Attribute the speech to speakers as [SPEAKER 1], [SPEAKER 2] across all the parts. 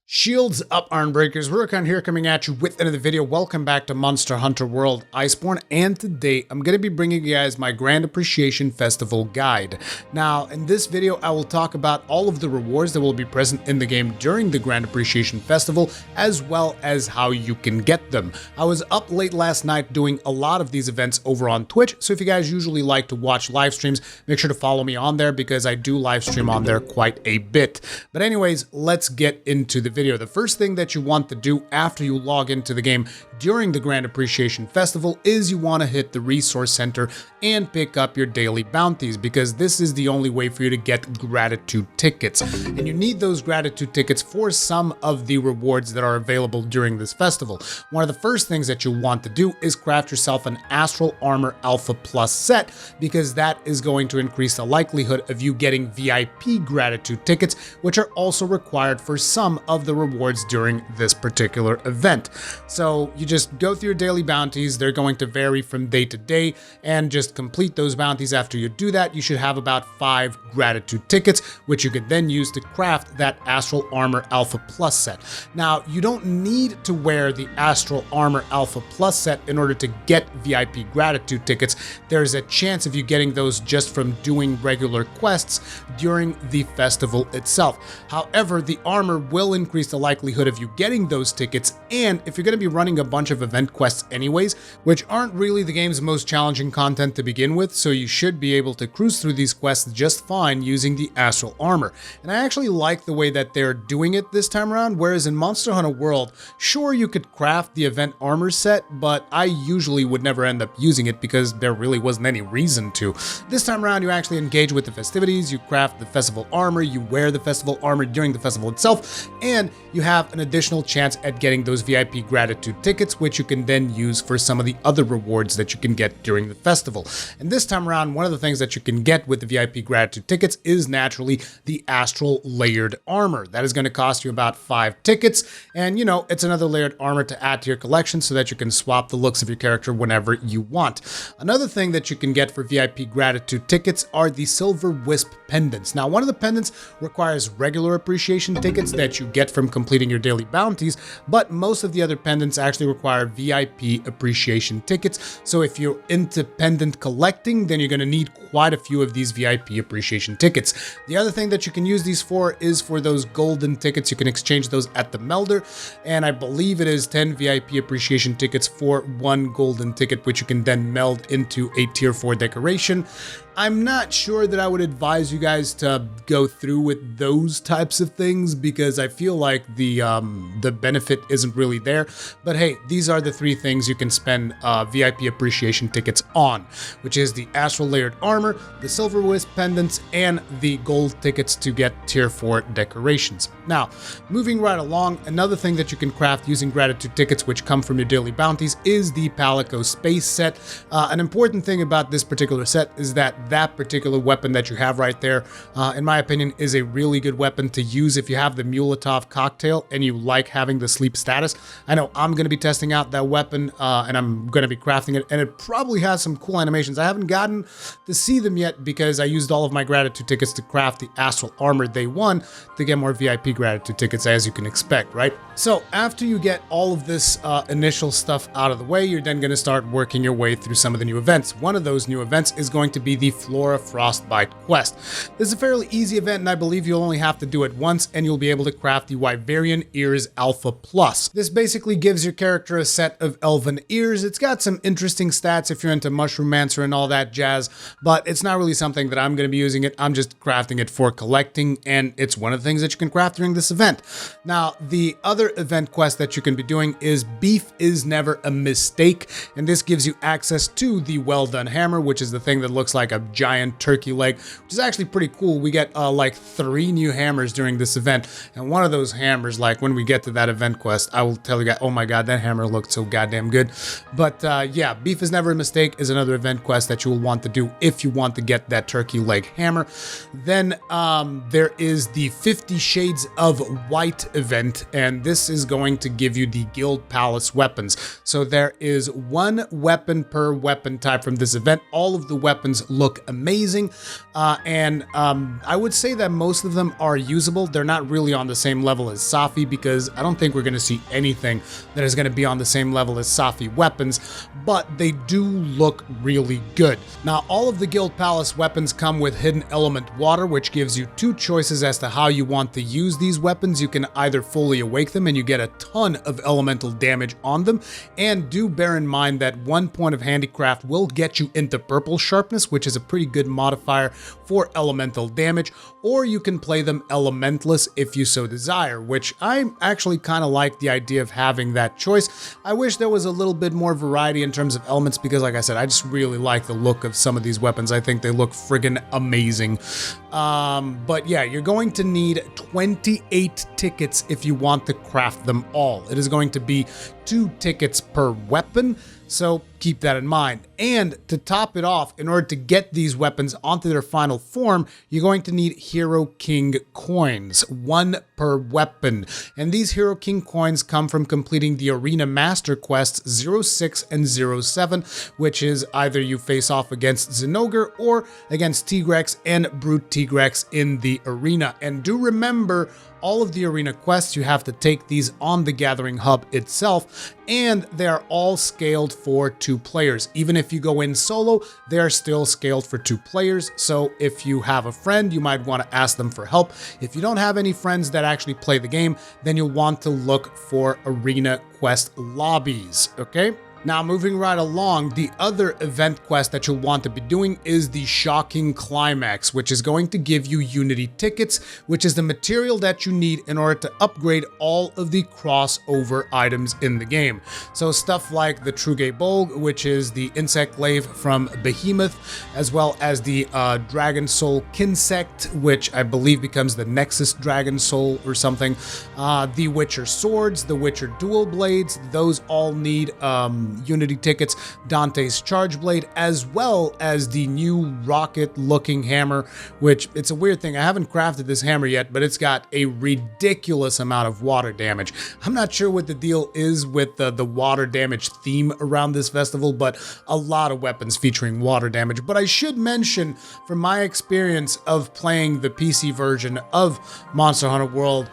[SPEAKER 1] Shields up, Armbreakers. Rurikhan here coming at you with another video. Welcome back to Monster Hunter World Iceborne, and today I'm going to be bringing you guys my Grand Appreciation Festival guide. Now, in this video, I will talk about all of the rewards that will be present in the game during the Grand Appreciation Festival, as well as how you can get them. I was up late last night doing a lot of these events over on Twitch, so if you guys usually like to watch live streams, make sure to follow me on there because I do live stream on there quite a bit. But anyways, let's get into the video. The first thing that you want to do after you log into the game during the Grand Appreciation Festival is you want to hit the Resource Center and pick up your daily bounties, because this is the only way for you to get gratitude tickets. And you need those gratitude tickets for some of the rewards that are available during this festival. One of the first things that you want to do is craft yourself an Astral Armor Alpha Plus set, because that is going to increase the likelihood of you getting VIP gratitude tickets, which are also required for some of the rewards during this particular event. So you just go through your daily bounties. They're going to vary from day to day, and just complete those bounties. After you do that, you should have about 5 gratitude tickets, which you could then use to craft that Astral Armor Alpha Plus set. Now, you don't need to wear the Astral Armor Alpha Plus set in order to get VIP gratitude tickets. There's a chance of you getting those just from doing regular quests during the festival itself. However, the armor will increase the likelihood of you getting those tickets, and if you're going to be running a bunch of event quests anyways, which aren't really the game's most challenging content to begin with, so you should be able to cruise through these quests just fine using the Astral Armor. And I actually like the way that they're doing it this time around, whereas in Monster Hunter World, sure, you could craft the event armor set, but I usually would never end up using it because there really wasn't any reason to. This time around, you actually engage with the festivities, you craft the festival armor, you wear the festival armor during the festival itself, and you have an additional chance at getting those VIP gratitude tickets, which you can then use for some of the other rewards that you can get during the festival. And this time around, one of the things that you can get with the VIP gratitude tickets is naturally the Astral Layered Armor. That is going to cost you about 5 tickets, and you know, it's another layered armor to add to your collection so that you can swap the looks of your character whenever you want. Another thing that you can get for VIP gratitude tickets are the Silver Wisp pendants. Now, one of the pendants requires regular appreciation tickets that you get from completing your daily bounties, but most of the other pendants actually require VIP appreciation tickets. So if you're into pendant collecting, then you're going to need quite a few of these VIP appreciation tickets. The other thing that you can use these for is for those golden tickets. You can exchange those at the melder, and I believe it is 10 VIP appreciation tickets for 1 golden ticket, which you can then meld into a tier 4 decoration. I'm not sure that I would advise you guys to go through with those types of things, because I feel like the benefit isn't really there. But hey, these are the 3 things you can spend VIP appreciation tickets on, which is the Astral Layered Armor, the Silver Wisp pendants, and the gold tickets to get tier 4 decorations. Now, moving right along, another thing that you can craft using gratitude tickets, which come from your daily bounties, is the Palico Space set. An important thing about this particular set is that particular weapon that you have right there, in my opinion, is a really good weapon to use if you have the Mulatov cocktail and you like having the sleep status. I know I'm going to be testing out that weapon, and I'm going to be crafting it, and it probably has some cool animations. I haven't gotten to see them yet because I used all of my gratitude tickets to craft the Astral Armor Day 1 to get more VIP gratitude tickets, as you can expect, right? So after you get all of this initial stuff out of the way, you're then going to start working your way through some of the new events. One of those new events is going to be the Flora Frostbite quest. This is a fairly easy event, and I believe you'll only have to do it once, and you'll be able to craft the Wyverian Ears Alpha Plus. This basically gives your character a set of elven ears. It's got some interesting stats if you're into Mushromancer and all that jazz, but it's not really something that I'm going to be using it. I'm just crafting it for collecting, and it's one of the things that you can craft during this event. Now, the other event quest that you can be doing is Beef is Never a Mistake, and this gives you access to the Well Done Hammer, which is the thing that looks like a giant turkey leg, which is actually pretty cool. We get like 3 new hammers during this event, and one of those hammers, like when we get to that event quest, I will tell you guys, oh my god, that hammer looked so goddamn good. But yeah, Beef is Never a Mistake is another event quest that you will want to do if you want to get that turkey leg hammer. Then there is the 50 Shades of White event, and this is going to give you the Guild Palace weapons. So there is 1 weapon per weapon type from this event. All of the weapons look amazing, and I would say that most of them are usable. They're not really on the same level level as Safi, because I don't think we're going to see anything that is going to be on the same level as Safi weapons, but they do look really good. Now, all of the Guild Palace weapons come with hidden element water, which gives you two choices as to how you want to use these weapons. You can either fully awake them and you get a ton of elemental damage on them, and do bear in mind that 1 point of handicraft will get you into purple sharpness, which is a pretty good modifier for elemental damage, or you can play them elementless if you so desire, which I actually kind of like the idea of having that choice. I wish there was a little bit more variety in terms of elements, because like I said, I just really like the look of some of these weapons. I think they look friggin' amazing. But yeah, you're going to need 28 tickets if you want to craft them all. It is going to be 2 tickets per weapon, so keep that in mind. And to top it off, in order to get these weapons onto their final form, you're going to need Hero King coins, 1 per weapon. And these Hero King coins come from completing the Arena Master Quests 06 and 07, which is either you face off against Zinogre or against Tigrex and Brute Tigrex in the arena. And do remember, all of the arena quests, you have to take these on the Gathering Hub itself, and they are all scaled for 2 players. Even if you go in solo, they are still scaled for 2 players. So if you have a friend, you might want to ask them for help. If you don't have any friends that actually play the game, then you'll want to look for arena quest lobbies, okay? Now, moving right along, the other event quest that you'll want to be doing is the Shocking Climax, which is going to give you Unity tickets, which is the material that you need in order to upgrade all of the crossover items in the game. So stuff like the Truge Bolg, which is the insect glaive from Behemoth, as well as the Dragon Soul Kinsect, which I believe becomes the Nexus Dragon Soul or something. The Witcher Swords, the Witcher Dual Blades, those all need Unity tickets, Dante's Charge Blade, as well as the new rocket looking hammer, which it's a weird thing. I haven't crafted this hammer yet, but it's got a ridiculous amount of water damage. I'm not sure what the deal is with the water damage theme around this festival, but a lot of weapons featuring water damage. But I should mention, from my experience of playing the PC version of Monster Hunter World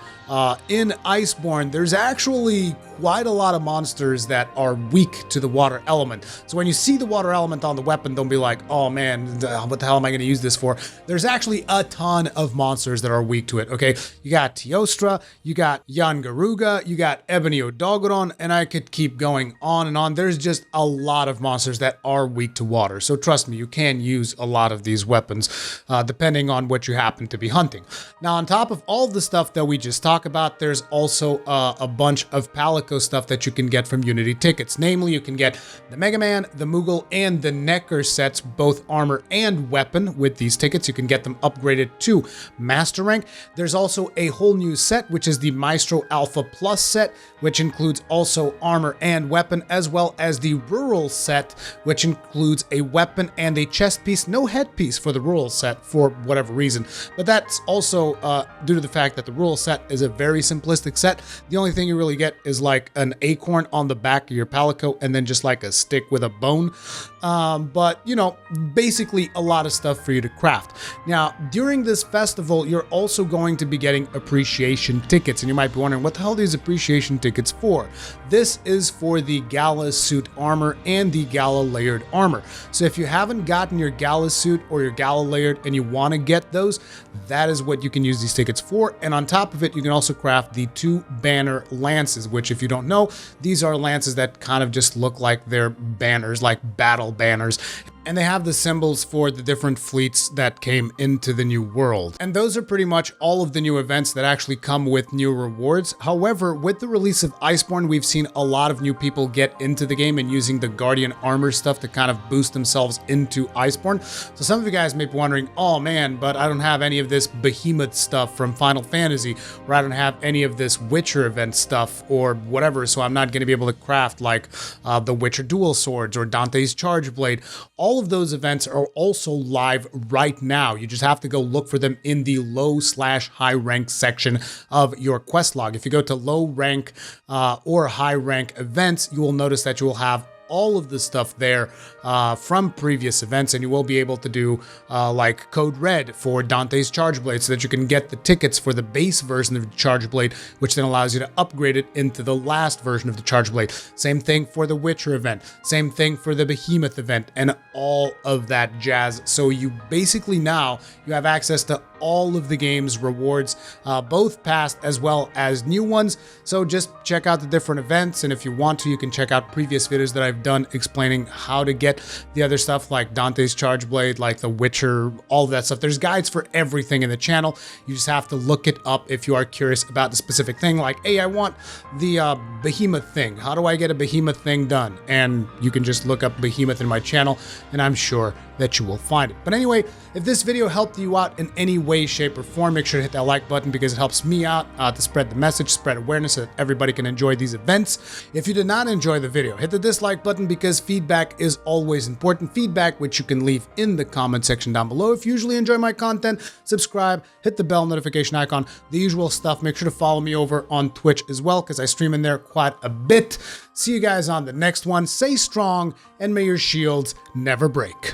[SPEAKER 1] in Iceborne, there's actually quite a lot of monsters that are weak to the water element. So when you see the water element on the weapon, don't be like, oh man, what the hell am I going to use this for? There's actually a ton of monsters that are weak to it, okay? You got Teostra, you got Yangaruga, you got Ebony Odogoron, and I could keep going on and on. There's just a lot of monsters that are weak to water. So trust me, you can use a lot of these weapons depending on what you happen to be hunting. Now, on top of all the stuff that we just talked about, there's also a bunch of Palico stuff that you can get from Unity tickets. Namely, you can get the Mega Man, the Moogle, and the Necker sets, both armor and weapon. With these tickets, you can get them upgraded to Master Rank. There's also a whole new set, which is the Maestro Alpha Plus set, which includes also armor and weapon, as well as the Rural set, which includes a weapon and a chest piece. No headpiece for the Rural set for whatever reason, but that's also due to the fact that the Rural set is a very simplistic set. The only thing you really get is like an acorn on the back of your Palico and then just like a stick with a bone. But you know, basically a lot of stuff for you to craft. Now, during this festival, you're also going to be getting appreciation tickets, and you might be wondering, what the hell are these appreciation tickets for? This is for the Gala suit armor and the Gala layered armor. So if you haven't gotten your Gala suit or your Gala layered and you want to get those, that is what you can use these tickets for. And on top of it, you can also craft the 2 banner lances, which, if you don't know, these are lances that kind of just look like they're banners, like battle banners. And they have the symbols for the different fleets that came into the new world. And those are pretty much all of the new events that actually come with new rewards. However, with the release of Iceborne, we've seen a lot of new people get into the game and using the Guardian armor stuff to kind of boost themselves into Iceborne. So some of you guys may be wondering, oh man, but I don't have any of this Behemoth stuff from Final Fantasy, or I don't have any of this Witcher event stuff or whatever, so I'm not going to be able to craft like the Witcher Dual Swords or Dante's Charge Blade. All of those events are also live right now. You just have to go look for them in the low/high rank section of your quest log. If you go to low rank or high rank events, you will notice that you will have all of the stuff there from previous events, and you will be able to do like Code Red for Dante's Charge Blade so that you can get the tickets for the base version of the Charge Blade, which then allows you to upgrade it into the last version of the Charge Blade. Same thing for the Witcher event, same thing for the Behemoth event, and all of that jazz. So you basically now you have access to all of the game's rewards, both past as well as new ones. So just check out the different events, and if you want to, you can check out previous videos that I've done explaining how to get the other stuff like Dante's Charge Blade, like the Witcher, all of that stuff. There's guides for everything in the channel. You just have to look it up if you are curious about the specific thing, like, hey, I want the Behemoth thing. How do I get a Behemoth thing done? And you can just look up Behemoth in my channel, and I'm sure that you will find it. But anyway, if this video helped you out in any way, shape, or form, make sure to hit that like button because it helps me out to spread the message, spread awareness so that everybody can enjoy these events. If you did not enjoy the video, hit the dislike button because feedback is always important. Feedback which you can leave in the comment section down below. If you usually enjoy my content, subscribe, hit the bell notification icon, the usual stuff. Make sure to follow me over on Twitch as well because I stream in there quite a bit. See you guys on the next one. Stay strong and may your shields never break.